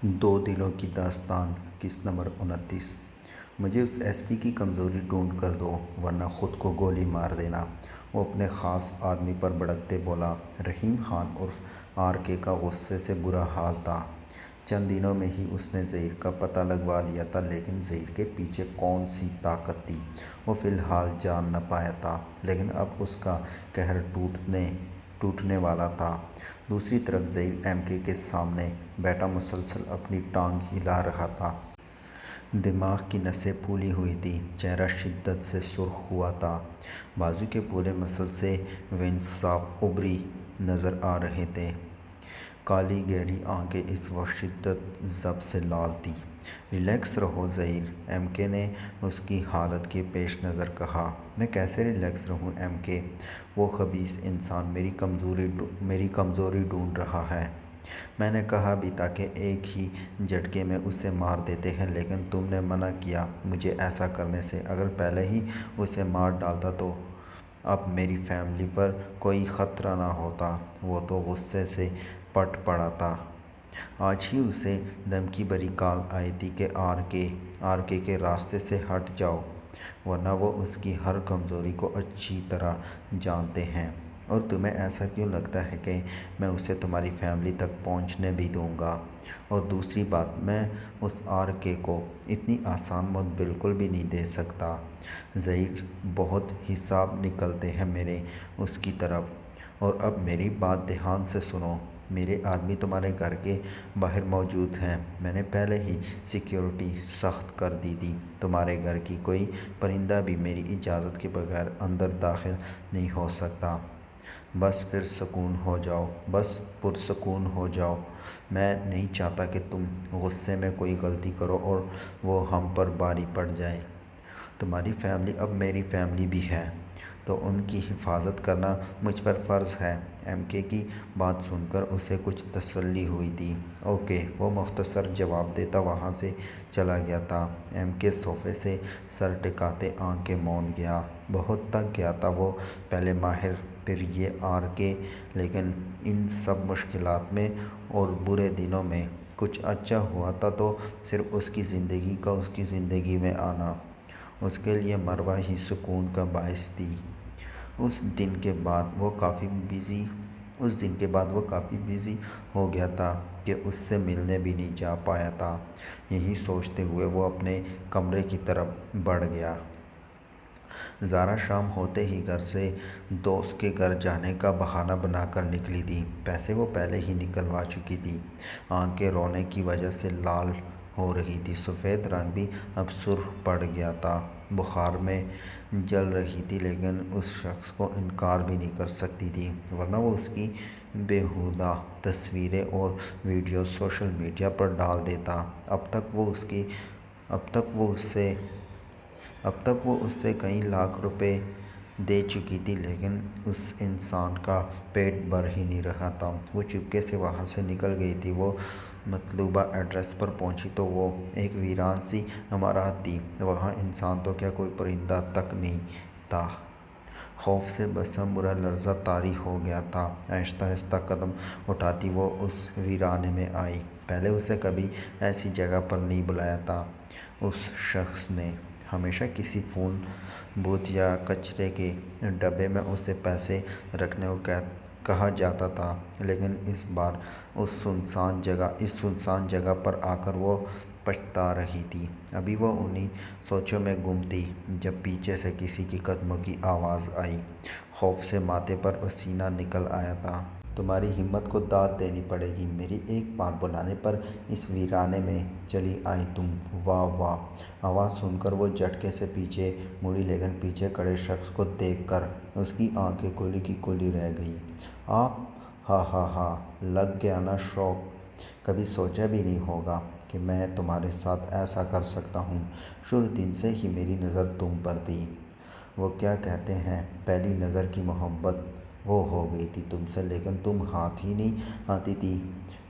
دو دلوں کی داستان قسط نمبر 29۔ مجھے اس ایس پی کی کمزوری ڈھونڈ کر دو ورنہ خود کو گولی مار دینا، وہ اپنے خاص آدمی پر بھڑکتے بولا۔ رحیم خان عرف آر کے کا غصے سے برا حال تھا۔ چند دنوں میں ہی اس نے ظہیر کا پتہ لگوا لیا تھا، لیکن ظہیر کے پیچھے کون سی طاقت تھی وہ فی الحال جان نہ پایا تھا، لیکن اب اس کا قہر ٹوٹنے والا تھا۔ دوسری طرف ظہیر ایم کے سامنے بیٹھا مسلسل اپنی ٹانگ ہلا رہا تھا۔ دماغ کی نسیں پھولی ہوئی تھیں، چہرہ شدت سے سرخ ہوا تھا، بازو کے پورے مسل سے وینز صاف ابھری نظر آ رہے تھے۔ کالی گہری آنکھیں اس وقت شدت ضبط سے لال تھیں۔ ریلیکس رہو ظہیر، ایم کے نے اس کی حالت کے پیش نظر کہا۔ میں کیسے ریلیکس رہوں ایم کے؟ وہ خبیث انسان میری کمزوری ڈھونڈ رہا ہے۔ میں نے کہا بھی تھا کہ ایک ہی جھٹکے میں اسے مار دیتے ہیں، لیکن تم نے منع کیا مجھے ایسا کرنے سے۔ اگر پہلے ہی اسے مار ڈالتا تو اب میری فیملی پر کوئی خطرہ نہ ہوتا۔ وہ تو غصے سے پھٹ پڑا تھا۔ آج ہی اسے دھمکی بھری کال آئی تھی کہ آر کے راستے سے ہٹ جاؤ، ورنہ وہ اس کی ہر کمزوری کو اچھی طرح جانتے ہیں، اور تمہیں ایسا کیوں لگتا ہے کہ میں اسے تمہاری فیملی تک پہنچنے بھی دوں گا؟ اور دوسری بات، میں اس آر کے کو اتنی آسان موت بالکل بھی نہیں دے سکتا۔ ظہیر، بہت حساب نکلتے ہیں میرے اس کی طرف۔ اور اب میری بات دھیان سے سنو، میرے آدمی تمہارے گھر کے باہر موجود ہیں۔ میں نے پہلے ہی سیکیورٹی سخت کر دی تھی۔ تمہارے گھر کی کوئی پرندہ بھی میری اجازت کے بغیر اندر داخل نہیں ہو سکتا۔ بس پھر سکون ہو جاؤ، بس پرسکون ہو جاؤ۔ میں نہیں چاہتا کہ تم غصے میں کوئی غلطی کرو اور وہ ہم پر بھاری پڑ جائے۔ تمہاری فیملی اب میری فیملی بھی ہے، تو ان کی حفاظت کرنا مجھ پر فرض ہے۔ ایم کے کی بات سن کر اسے کچھ تسلی ہوئی تھی۔ اوکے، وہ مختصر جواب دیتا وہاں سے چلا گیا تھا۔ ایم کے صوفے سے سر ٹکاتے آنکھیں موند گیا۔ بہت تھک گیا تھا وہ، پہلے ماہر پھر یہ آر کے، لیکن ان سب مشکلات میں اور برے دنوں میں کچھ اچھا ہوا تھا تو صرف اس کی زندگی کا اس کی زندگی میں آنا۔ اس کے لیے مروہ ہی سکون کا باعث تھی۔ اس دن کے بعد وہ کافی بیزی ہو گیا تھا کہ اس سے ملنے بھی نہیں جا پایا تھا۔ یہی سوچتے ہوئے وہ اپنے کمرے کی طرف بڑھ گیا۔ زارا شام ہوتے ہی گھر سے دوست کے گھر جانے کا بہانہ بنا کر نکلی تھی۔ پیسے وہ پہلے ہی نکلوا چکی تھی۔ آنکھیں رونے کی وجہ سے لال ہو رہی تھیں، سفید رنگ بھی اب سرخ پڑ گیا تھا۔ بخار میں جل رہی تھی، لیکن اس شخص کو انکار بھی نہیں کر سکتی تھی، ورنہ وہ اس کی بیہودہ تصویریں اور ویڈیوز سوشل میڈیا پر ڈال دیتا۔ اب تک وہ اس سے کئی لاکھ روپے دے چکی تھی، لیکن اس انسان کا پیٹ بھر ہی نہیں رہا تھا۔ وہ چپکے سے وہاں سے نکل گئی تھی۔ وہ مطلوبہ ایڈریس پر پہنچی تو وہ ایک ویران سی عمارت تھی۔ وہاں انسان تو کیا، کوئی پرندہ تک نہیں تھا۔ خوف سے بسم برا لرزہ طاری ہو گیا تھا۔ آہستہ آہستہ قدم اٹھاتی وہ اس ویرانے میں آئی۔ پہلے اسے کبھی ایسی جگہ پر نہیں بلایا تھا۔ اس شخص نے ہمیشہ کسی فون بوتھ یا کچرے کے ڈبے میں اسے پیسے رکھنے کو کہا جاتا تھا، لیکن اس بار اس سنسان جگہ پر آ کر وہ پچھتا رہی تھی۔ ابھی وہ انہی سوچوں میں گم تھی جب پیچھے سے کسی کے قدموں کی آواز آئی۔ خوف سے ماتھے پر پسینہ نکل آیا تھا۔ تمہاری ہمت کو داد دینی پڑے گی، میری ایک بار بلانے پر اس ویرانے میں چلی آئی تم۔ واہ واہ! آواز سن کر وہ جھٹکے سے پیچھے مڑی، لیکن پیچھے کھڑے شخص کو دیکھ کر اس کی آنکھیں کھلی کی کھلی رہ گئیں۔ آپ! ہا ہا ہا! لگ گیا نا شوق! کبھی سوچا بھی نہیں ہوگا کہ میں تمہارے ساتھ ایسا کر سکتا ہوں۔ شروع دن سے ہی میری نظر تم پر تھی۔ وہ کیا کہتے ہیں، پہلی نظر کی محبت وہ ہو گئی تھی تم سے، لیکن تم ہاتھ ہی نہیں آتی تھی،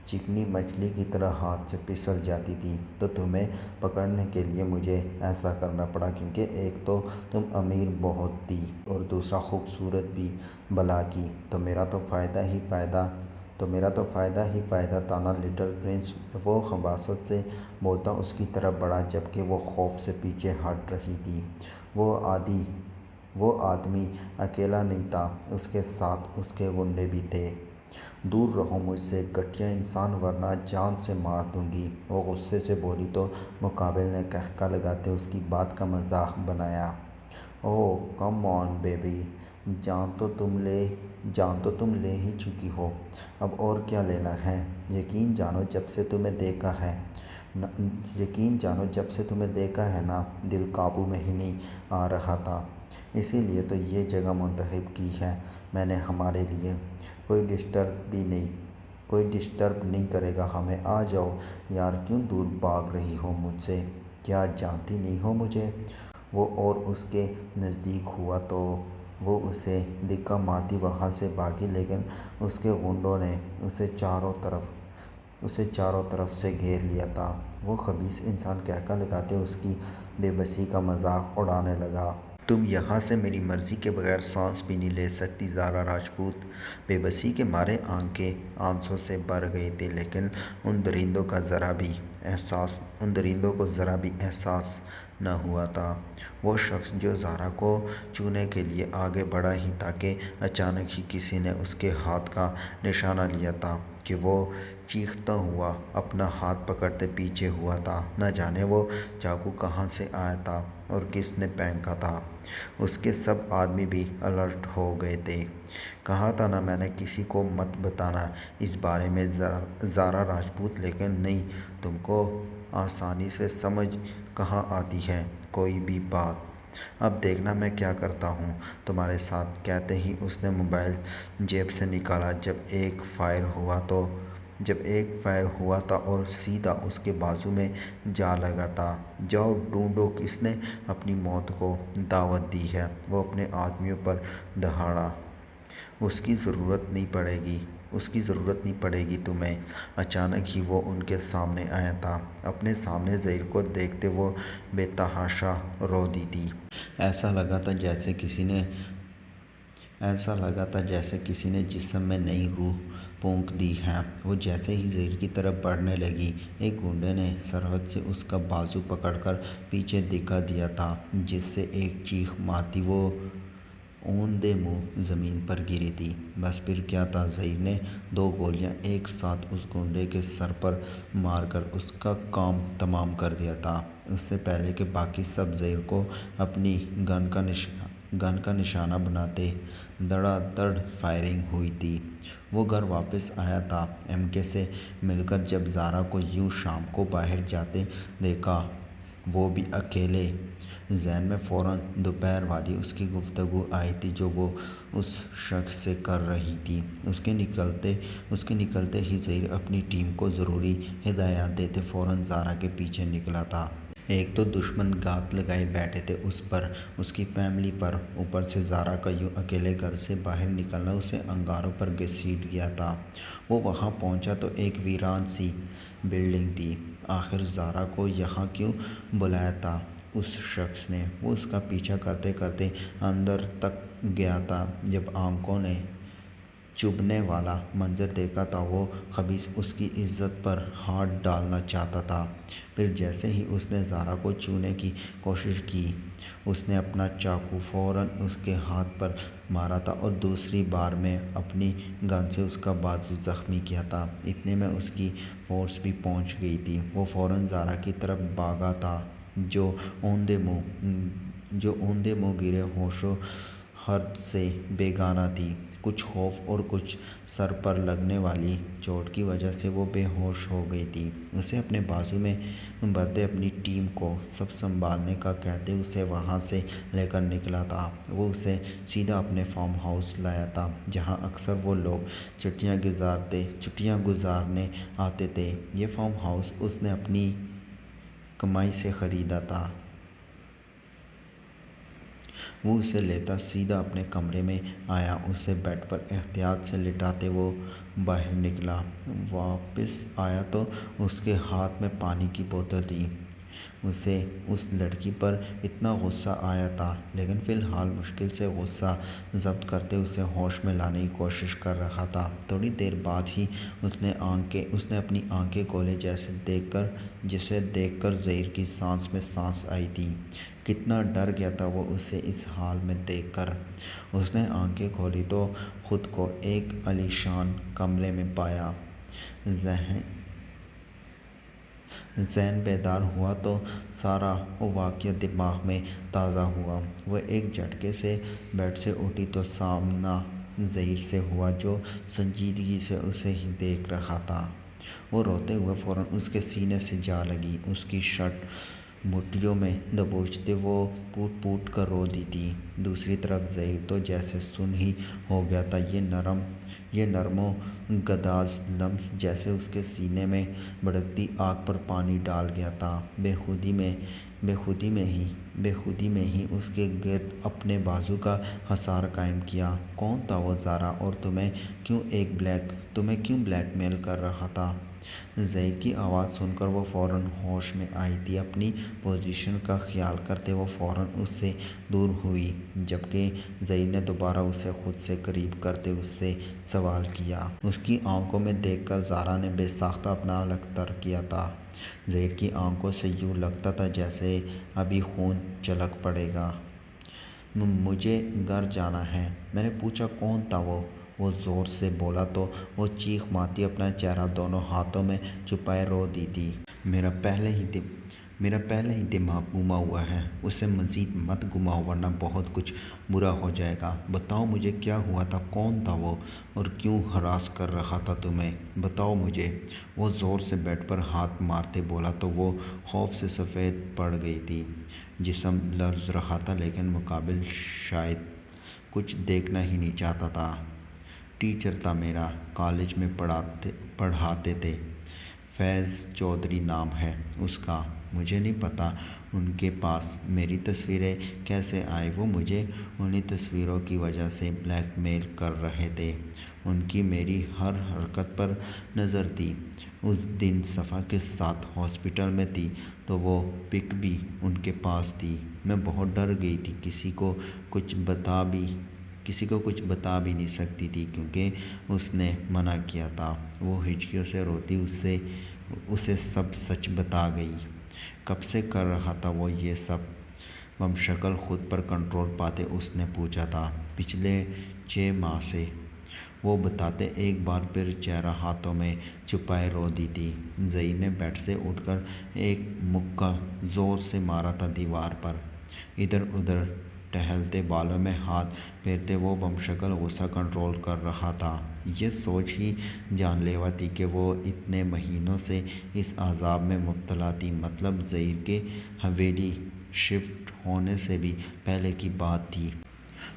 چکنی مچھلی کی طرح ہاتھ سے پھسل جاتی تھی، تو تمہیں پکڑنے کے لیے مجھے ایسا کرنا پڑا، کیونکہ ایک تو تم امیر بہت تھی اور دوسرا خوبصورت بھی بلا کی، تو میرا تو فائدہ ہی فائدہ تو میرا تو فائدہ ہی فائدہ تھا نا لٹل پرنس، وہ خباثت سے بولتا اس کی طرف بڑھا جبکہ وہ خوف سے پیچھے ہٹ رہی تھی۔ وہ آدمی اکیلا نہیں تھا، اس کے ساتھ اس کے گنڈے بھی تھے۔ دور رہو مجھ سے گھٹیا انسان ورنہ جان سے مار دوں گی، وہ غصے سے بولی تو مقابل نے قہقہ لگاتے اس کی بات کا مذاق بنایا۔ اوہ کم آن بیبی، جان تو تم لے ہی چکی ہو، اب اور کیا لینا ہے؟ یقین جانو جب سے تمہیں دیکھا ہے نا، دل قابو میں ہی نہیں آ رہا تھا، اسی لیے تو یہ جگہ منتخب کی ہے میں نے ہمارے لیے۔ کوئی ڈسٹرب نہیں کرے گا ہمیں، آ جاؤ یار، کیوں دور بھاگ رہی ہو مجھ سے؟ کیا جانتی نہیں ہو مجھے؟ وہ اور اس کے نزدیک ہوا تو وہ اسے دھکا مارتی وہاں سے بھاگی، لیکن اس کے غنڈوں نے اسے چاروں طرف سے گھیر لیا تھا۔ وہ خبیث انسان قہقہ لگاتے اس کی بے بسی کا مذاق اڑانے لگا۔ تم یہاں سے میری مرضی کے بغیر سانس بھی نہیں لے سکتی زارا راجپوت۔ بے بسی کے مارے آنکھیں آنسوں سے بھر گئی تھیں، لیکن ان درندوں کو ذرا بھی احساس نہ ہوا تھا۔ وہ شخص جو زارا کو چھونے کے لیے آگے بڑھا ہی تھا کہ اچانک ہی کسی نے اس کے ہاتھ کا نشانہ لیا تھا کہ وہ چیختا ہوا اپنا ہاتھ پکڑتے پیچھے ہوا تھا۔ نہ جانے وہ چاقو کہاں سے آیا تھا اور کس نے پھینکا تھا۔ اس کے سب آدمی بھی الرٹ ہو گئے تھے۔ کہا تھا نا میں نے کسی کو مت بتانا اس بارے میں زارا راجپوت، لیکن نہیں، تم کو آسانی سے سمجھ کہاں آتی ہے کوئی بھی بات۔ اب دیکھنا میں کیا کرتا ہوں تمہارے ساتھ۔ کہتے ہی اس نے موبائل جیب سے نکالا۔ جب ایک فائر ہوا تھا اور سیدھا اس کے بازو میں جا لگا تھا۔ جاؤ ڈھونڈو کس نے اپنی موت کو دعوت دی ہے۔ وہ اپنے آدمیوں پر دہاڑا۔ اس کی ضرورت نہیں پڑے گی تمہیں۔ اچانک ہی وہ ان کے سامنے آیا تھا۔ اپنے سامنے زہر کو دیکھتے وہ بے تحاشا رو دی تھی۔ ایسا لگا تھا جیسے کسی نے جسم میں نئی روح پھونک دی ہے۔ وہ جیسے ہی زہر کی طرف بڑھنے لگی، ایک گنڈے نے سرعت سے اس کا بازو پکڑ کر پیچھے دھکا دیا تھا، جس سے ایک چیخ مارتی وہ اوندھے منہ زمین پر گری تھی۔ بس پھر کیا تھا، زہر نے 2 گولیاں ایک ساتھ اس گنڈے کے سر پر مار کر اس کا کام تمام کر دیا تھا، اس سے پہلے کہ باقی سب زہر کو اپنی گن کا نشانہ بناتے۔ دھڑا دھڑ فائرنگ ہوئی تھی۔ وہ گھر واپس آیا تھا ایم کے سے مل کر۔ جب زارا کو یوں شام کو باہر جاتے دیکھا، وہ بھی اکیلے، ذہن میں فوراً دوپہر والی اس کی گفتگو آئی تھی جو وہ اس شخص سے کر رہی تھی۔ اس کے نکلتے ہی زہر اپنی ٹیم کو ضروری ہدایات دیتے فوراً زارا کے پیچھے نکلا تھا۔ ایک تو دشمن گھات لگائے بیٹھے تھے اس پر، اس کی فیملی پر، اوپر سے زارا کا یوں اکیلے گھر سے باہر نکلنا اسے انگاروں پر گھسیٹ گیا تھا۔ وہ وہاں پہنچا تو ایک ویران سی بلڈنگ تھی۔ آخر زارا کو یہاں کیوں بلایا تھا اس شخص نے؟ وہ اس کا پیچھا کرتے کرتے اندر تک گیا تھا۔ جب آنکھوں نے چبھنے والا منظر دیکھا تو وہ خبیث اس کی عزت پر ہاتھ ڈالنا چاہتا تھا۔ پھر جیسے ہی اس نے زارا کو چھونے کی کوشش کی، اس نے اپنا چاقو فوراً اس کے ہاتھ پر مارا تھا اور دوسری بار میں اپنی گن سے اس کا بازو زخمی کیا تھا۔ اتنے میں اس کی فورس بھی پہنچ گئی تھی۔ وہ فوراً زارا کی طرف بھاگا تھا جو اوندھے منہ گرے ہوش و خرد سے بیگانہ تھی۔ کچھ خوف اور کچھ سر پر لگنے والی چوٹ کی وجہ سے وہ بے ہوش ہو گئی تھی۔ اسے اپنے بازو میں بھرتے اپنی ٹیم کو سب سنبھالنے کا کہتے اسے وہاں سے لے کر نکلا تھا۔ وہ اسے سیدھا اپنے فارم ہاؤس لایا تھا جہاں اکثر وہ لوگ چھٹیاں گزارنے آتے تھے۔ یہ فارم ہاؤس اس نے اپنی کمائی سے خریدا تھا۔ وہ اسے لیتا سیدھا اپنے کمرے میں آیا، اسے بیڈ پر احتیاط سے لٹاتے وہ باہر نکلا۔ واپس آیا تو اس کے ہاتھ میں پانی کی بوتل تھی۔ اسے اس لڑکی پر اتنا غصہ آیا تھا، لیکن فی الحال مشکل سے غصہ ضبط کرتے اسے ہوش میں لانے کی کوشش کر رہا تھا۔ تھوڑی دیر بعد ہی اس نے اپنی آنکھیں کھولیں جسے دیکھ کر ظہیر کی سانس میں سانس آئی تھی۔ کتنا ڈر گیا تھا وہ اسے اس حال میں دیکھ کر۔ اس نے آنکھیں کھولی تو خود کو ایک عالیشان کمرے میں پایا۔ ذہن بیدار ہوا تو سارا واقعہ دماغ میں تازہ ہوا۔ وہ ایک جھٹکے سے بیڈ سے اٹھی تو سامنا ظہیر سے ہوا، جو سنجیدگی سے اسے ہی دیکھ رہا تھا۔ وہ روتے ہوئے فوراً اس کے سینے سے جا لگی، اس کی شرٹ مٹھیوں میں دبوچتے وہ پھوٹ پھوٹ کر رو دی تھی۔ دوسری طرف ظہیر تو جیسے سن ہی ہو گیا تھا۔ یہ نرم و گداز لمس جیسے اس کے سینے میں بھڑکتی آگ پر پانی ڈال گیا تھا۔ بے خودی میں ہی اس کے گرد اپنے بازو کا حصار قائم کیا۔ کون تھا وہ زارا، اور تمہیں کیوں بلیک میل کر رہا تھا؟ ظہیر کی آواز سن کر وہ فوراً ہوش میں آئی تھی۔ اپنی پوزیشن کا خیال کرتے وہ فوراً اس سے دور ہوئی، جبکہ ظہیر نے دوبارہ اسے خود سے قریب کرتے اس سے سوال کیا۔ اس کی آنکھوں میں دیکھ کر زارا نے بے ساختہ اپنا الگ تر کیا تھا۔ ظہیر کی آنکھوں سے یوں لگتا تھا جیسے ابھی خون چھلک پڑے گا۔ مجھے گھر جانا ہے۔ میں نے پوچھا کون تھا وہ زور سے بولا تو وہ چیخ مارتی اپنا چہرہ دونوں ہاتھوں میں چھپائے رو دی تھی۔ میرا پہلے ہی دماغ گما ہوا ہے، اسے مزید مت گماؤ ورنہ بہت کچھ برا ہو جائے گا۔ بتاؤ مجھے کیا ہوا تھا، کون تھا وہ، اور کیوں ہراس کر رہا تھا تمہیں؟ بتاؤ مجھے۔ وہ زور سے بیڈ پر ہاتھ مارتے بولا تو وہ خوف سے سفید پڑ گئی تھی۔ جسم لرز رہا تھا، لیکن مقابل شاید کچھ دیکھنا ہی نہیں چاہتا تھا۔ ٹیچر تھا میرا، کالج میں پڑھاتے تھے، فیض چودھری نام ہے اس کا۔ مجھے نہیں پتا ان کے پاس میری تصویریں کیسے آئیں۔ وہ مجھے انہی تصویروں کی وجہ سے بلیک میل کر رہے تھے۔ ان کی میری ہر حرکت پر نظر تھی۔ اس دن صفا کے ساتھ ہاسپٹل میں تھی تو وہ پک بھی ان کے پاس تھی۔ میں بہت ڈر گئی تھی، کسی کو کچھ بتا بھی نہیں سکتی تھی کیونکہ اس نے منع کیا تھا۔ وہ ہچکیوں سے روتی اسے سب سچ بتا گئی۔ کب سے کر رہا تھا وہ یہ سب؟ بمشکل خود پر کنٹرول پاتے اس نے پوچھا تھا۔ پچھلے 6 ماہ سے، وہ بتاتے ایک بار پھر چہرہ ہاتھوں میں چھپائے رو دی تھی۔ ظہیر نے بیڈ سے اٹھ کر ایک مکہ زور سے مارا تھا دیوار پر۔ ادھر ادھر ٹہلتے، بالوں میں ہاتھ پھیرتے وہ بمشکل غصہ کنٹرول کر رہا تھا۔ یہ سوچ ہی جان لیوا تھی کہ وہ اتنے مہینوں سے اس عذاب میں مبتلا تھی۔ مطلب ظہیر کے حویلی شفٹ ہونے سے بھی پہلے کی بات تھی۔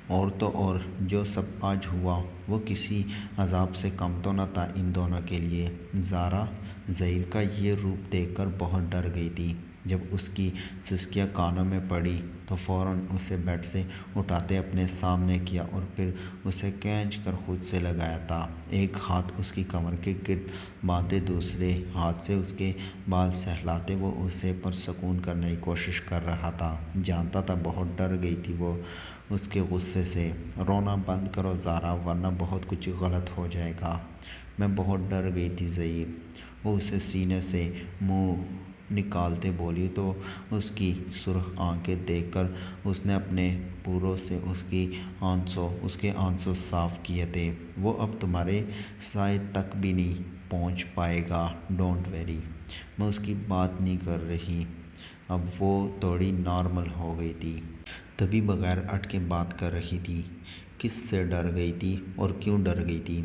اور تو اور جو سب آج ہوا وہ کسی عذاب سے کم تو نہ تھا ان دونوں کے لیے۔ زارا ظہیر کا یہ روپ دیکھ کر بہت ڈر گئی تھی۔ جب اس کی سسکیاں کانوں میں پڑی تو فوراً اسے بیڈ سے اٹھاتے اپنے سامنے کیا اور پھر اسے کھینچ کر خود سے لگایا تھا۔ ایک ہاتھ اس کی کمر کے گرد باندھے دوسرے ہاتھ سے اس کے بال سہلاتے وہ اسے پرسکون کرنے کی کوشش کر رہا تھا۔ جانتا تھا بہت ڈر گئی تھی وہ اس کے غصے سے۔ رونا بند کرو زارا ورنہ بہت کچھ غلط ہو جائے گا۔ میں بہت ڈر گئی تھی ظہیر، وہ اسے سینے سے منہ نکالتے بولی تو اس کی سرخ آنکھیں دیکھ کر اس نے اپنے پوروں سے اس کے آنسو صاف کیے تھے۔ وہ اب تمہارے سائے تک بھی نہیں پہنچ پائے گا، ڈونٹ ویری۔ میں اس کی بات نہیں کر رہی۔ اب وہ تھوڑی نارمل ہو گئی تھی، تبھی بغیر اٹکے بات کر رہی تھی۔ کس سے ڈر گئی تھی اور کیوں ڈر گئی تھی؟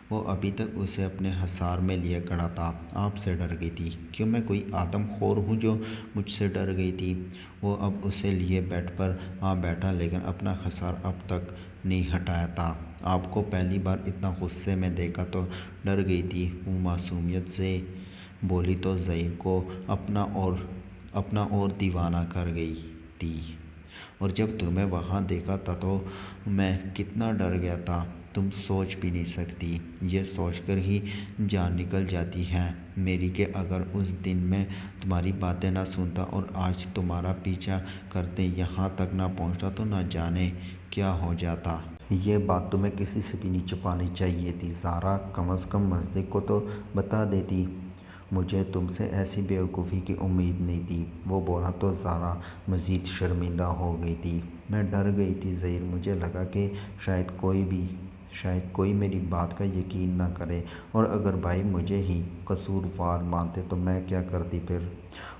وہ ابھی تک اسے اپنے حصار میں لیے کھڑا تھا۔ آپ سے ڈر گئی تھی؟ کیوں میں کوئی آدم خور ہوں جو مجھ سے ڈر گئی تھی؟ وہ اب اسے لیے بیڈ پر آ بیٹھا لیکن اپنا حصار اب تک نہیں ہٹایا تھا۔ آپ کو پہلی بار اتنا غصے میں دیکھا تو ڈر گئی تھی، وہ معصومیت سے بولی تو ظہیر کو اپنا اور دیوانہ کر گئی تھی۔ اور جب تمہیں وہاں دیکھا تھا تو میں کتنا ڈر گیا تھا، تم سوچ بھی نہیں سکتی۔ یہ سوچ کر ہی جان نکل جاتی ہے میری کہ اگر اس دن میں تمہاری باتیں نہ سنتا اور آج تمہارا پیچھا کرتے یہاں تک نہ پہنچتا تو نہ جانے کیا ہو جاتا۔ یہ بات تمہیں کسی سے بھی نہیں چھپانی چاہیے تھی زارا، کم از کم مصدق کو تو بتا دیتی۔ مجھے تم سے ایسی بیوقوفی کی امید نہیں تھی، وہ بولا تو زارا مزید شرمندہ ہو گئی تھی۔ میں ڈر گئی تھی ظہیر، مجھے لگا کہ شاید کوئی میری بات کا یقین نہ کرے، اور اگر بھائی مجھے ہی قصوروار مانتے تو میں کیا کرتی پھر؟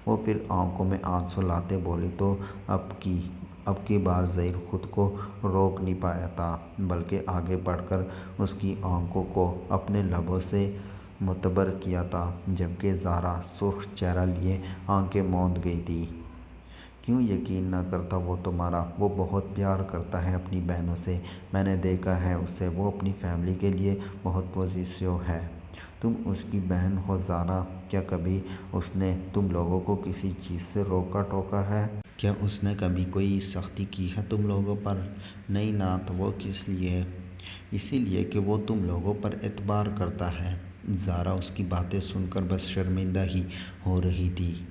وہ پھر آنکھوں میں آنسو لاتے بولی تو اب کی بار ظہیر خود کو روک نہیں پایا تھا، بلکہ آگے بڑھ کر اس کی آنکھوں کو اپنے لبوں سے معتبر کیا تھا، جبکہ زارا سرخ چہرہ لیے آنکھیں موند گئی تھی۔ کیوں یقین نہ کرتا وہ تمہارا؟ وہ بہت پیار کرتا ہے اپنی بہنوں سے، میں نے دیکھا ہے اسے، وہ اپنی فیملی کے لیے بہت پوزیسیو ہے۔ تم اس کی بہن ہو زارا، کیا کبھی اس نے تم لوگوں کو کسی چیز سے روکا ٹوکا ہے؟ کیا اس نے کبھی کوئی سختی کی ہے تم لوگوں پر؟ نہیں نا، تو وہ کس لیے؟ اسی لیے کہ وہ تم لوگوں پر اعتبار کرتا ہے۔ زارا اس کی باتیں سن کر بس شرمندہ ہی ہو رہی تھی۔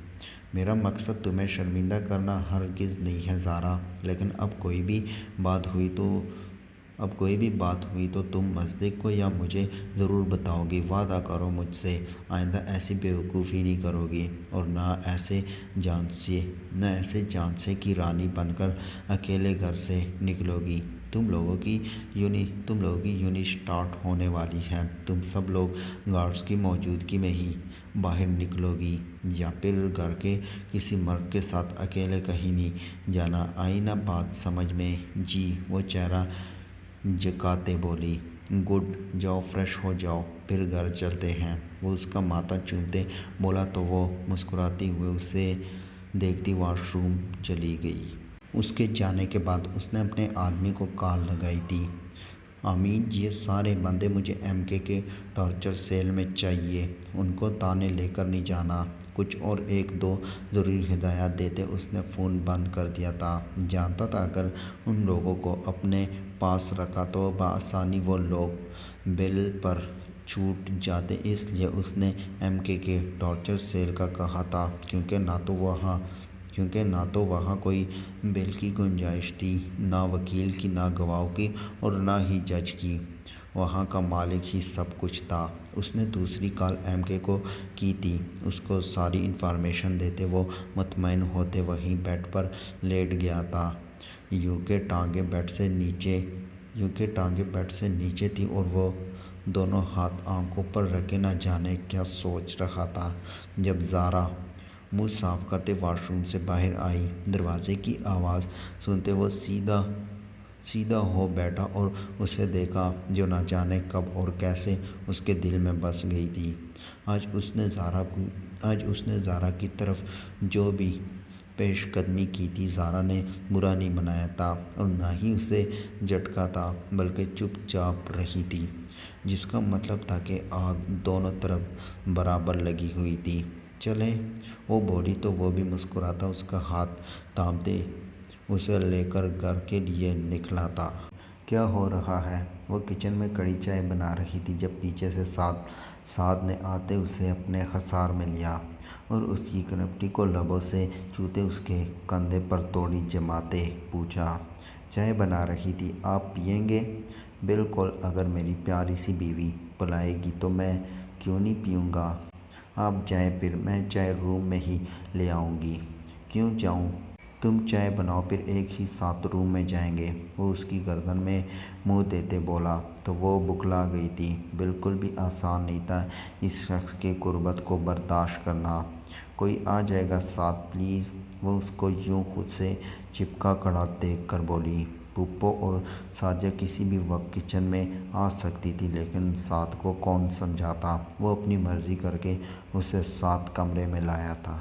میرا مقصد تمہیں شرمندہ کرنا ہرگز نہیں ہے زارا، لیکن اب کوئی بھی بات ہوئی تو تم مصدق کو یا مجھے ضرور بتاؤ گی، وعدہ کرو مجھ سے آئندہ ایسی بیوقوفی نہیں کرو گی، اور نہ ایسے جھانسے کی رانی بن کر اکیلے گھر سے نکلو گی۔ تم لوگوں کی یونٹ سٹارٹ ہونے والی ہے، تم سب لوگ گارڈز کی موجودگی میں ہی باہر نکلو گی، یا پھر گھر کے کسی مرد کے ساتھ اکیلے کہیں نہیں جانا، آئی نا بات سمجھ میں؟ جی، وہ چہرہ جھکاتے بولی۔ گڈ، جاؤ فریش ہو جاؤ، پھر گھر چلتے ہیں۔ وہ اس کا ماتھا چومتے بولا تو وہ مسکراتی ہوئے اسے دیکھتی واش روم چلی گئی۔ اس کے جانے کے بعد اس نے اپنے آدمی کو کال لگائی تھی۔ امین، یہ سارے بندے مجھے MK کے ٹارچر سیل میں چاہیے، ان کو تانے لے کر نہیں جانا۔ کچھ اور ایک دو ضروری ہدایات دیتے اس نے فون بند کر دیا تھا۔ جانتا تھا اگر ان لوگوں کو اپنے پاس رکھا تو بآسانی وہ لوگ بیل پر چھوٹ جاتے، اس لیے اس نے MK کے ٹارچر سیل کا کہا تھا، کیونکہ نہ تو وہاں کوئی بیل کی گنجائش تھی، نہ وکیل کی، نہ گواہوں کی، اور نہ ہی جج کی۔ وہاں کا مالک ہی سب کچھ تھا۔ اس نے دوسری کال MK کو کی تھی، اس کو ساری انفارمیشن دیتے وہ مطمئن ہوتے وہیں بیڈ پر لیٹ گیا تھا۔ یوں کہ ٹانگیں بیڈ سے نیچے تھیں اور وہ دونوں ہاتھ آنکھوں پر رکھے نہ جانے کیا سوچ رہا تھا۔ جب زارا منہ صاف کرتے واش روم سے باہر آئی، دروازے کی آواز سنتے وہ سیدھا ہو بیٹھا اور اسے دیکھا جو نہ جانے کب اور کیسے اس کے دل میں بس گئی تھی۔ آج اس نے زارا کی طرف جو بھی پیش قدمی کی تھی زارا نے برا نہیں منایا تھا اور نہ ہی اسے جھٹکا تھا، بلکہ چپ چاپ رہی تھی، جس کا مطلب تھا کہ آگ دونوں طرف برابر لگی ہوئی تھی۔ چلیں، وہ بولی تو وہ بھی مسکراتا اس کا ہاتھ تھامتے اسے لے کر گھر کے لیے نکلا تھا۔ کیا ہو رہا ہے؟ وہ کچن میں کڑی چائے بنا رہی تھی جب پیچھے سے سعد نے آتے اسے اپنے خسار میں لیا اور اس کی کنپٹی کو لبوں سے چھوتے اس کے کندھے پر توڑی جماتے پوچھا، چائے بنا رہی تھی، آپ پئیں گے؟ بالکل، اگر میری پیاری سی بیوی پلائے گی تو میں کیوں نہیں پیوں گا۔ آپ جائیں پھر میں چائے روم میں ہی لے آؤں گی۔ کیوں جاؤں؟ تم چائے بناؤ پھر ایک ہی ساتھ روم میں جائیں گے۔ وہ اس کی گردن میں منہ دیتے بولا تو وہ بکلا گئی تھی۔ بالکل بھی آسان نہیں تھا اس شخص کی قربت کو برداشت کرنا۔ کوئی آ جائے گا ساتھ پلیز؟ وہ اس کو یوں خود سے چپکا کھڑا دیکھ کر بولی۔ پھپھو اور ساجہ کسی بھی وقت کچن میں آ سکتی تھی، لیکن سعد کو کون سمجھاتا؟ وہ اپنی مرضی کر کے اسے ساتھ کمرے میں لایا تھا۔